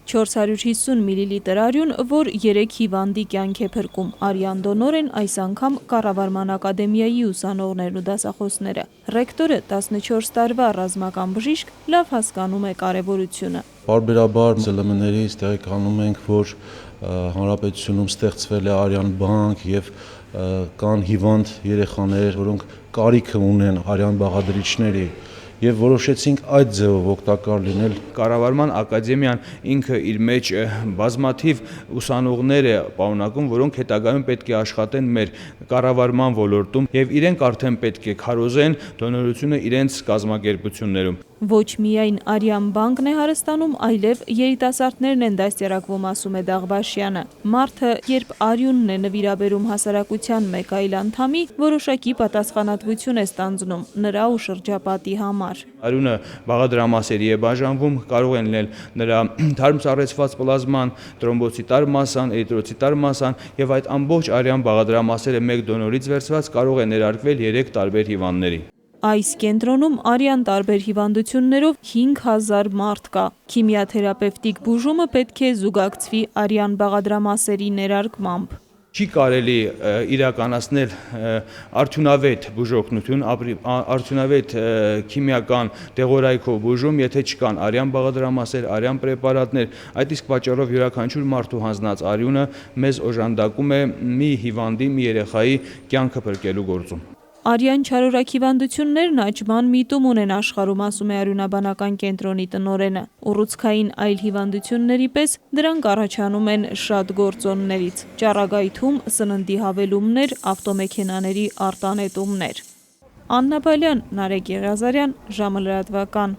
450 միլիլիտր արյուն, որ 3 հիվանդի կյանք է փրկում։ Արյան դոնոր են այս անգամ Կառավարման ակադեմիայի ուսանողներն ու դասախոսները։ Ռեկտորը 14 տարվա ռազմական բժիշկ լավ հասկանում է կարևորությունը։ Պարբերաբար ԶԼՄ-ներից տեղեկանում ենք, որ հանրապետությունում ստեղծվել է արյան բանկ եւ կան հիվանդ երեխաներ, որոնք կարիք ունեն արյան բաղադրիչների եւ որոշեցինք այդ ձևով օգտակար լինել։ Կառավարման ակադեմիան ինքը իր մեջ բազմաթիվ ուսանողներ է պարունակում, որոնք հետագայում պետք է աշխատեն մեր կառավարման ոլորտում եւ իրենք արդեն պետք է քարոզեն դոնորությունը իրենց կազմակերպություններում։ Ոչ միայն արյան բանկն է հարստանում, այլև երիտասարդներն են դաստիարակվում, ասում է Դաղբաշյանը։ Մարդը, երբ արյունն է նվիրաբերում հասարակության մեկ այլ անդամի, որոշակի պատասխանատվություն է ստանձնում նրա ու շրջապատի համար։ Արյունը բաղադրամասերի է բաժանվում, կարող են լինել նրա թարմ սառեցված պլազման, տրոմբոցիտար մասսան, էրիթրոցիտար մասսան եւ այդ ամբողջ արյան բաղադրամասերը մեկ դոնորից վերցված կարող է ներարկվել 3 տարբեր հիվանդների։ Այս կենտրոնում արյան տարբեր հիվանդություններով 5000 մարդ կա։ Քիմիաթերապևտիկ բուժումը պետք է զուգակցվի արյան բաղադրամասերի ներարկմամբ։ Չի կարելի իրականացնել արդյունավետ բուժօգնություն, արդյունավետ քիմիական դեղորայքով բուժում, եթե չկան արյան բաղադրամասեր, արյան պրեպարատներ։ Այդ իսկ պատճառով յուրաքանչյուր մարդու հանձնած արյունը մեզ օժանդակում է մի հիվանդի, մի երեխայի կյանքը փրկելու գործում։ Արյան չարորակ հիվանդություններն աճման միտում ունեն աշխարհում, ասում է Արյունաբանական կենտրոնի տնօրենը։ Ուռուցքային այլ հիվանդությունների պես դրանք առաջանում են շատ գործոններից՝ ճառագայթում, սննդի հավելումներ, ավտոմեքենաների արտանետումներ։ Աննա Բալյան, Նարեկ Եղիազարյան, ժամը լրատվական։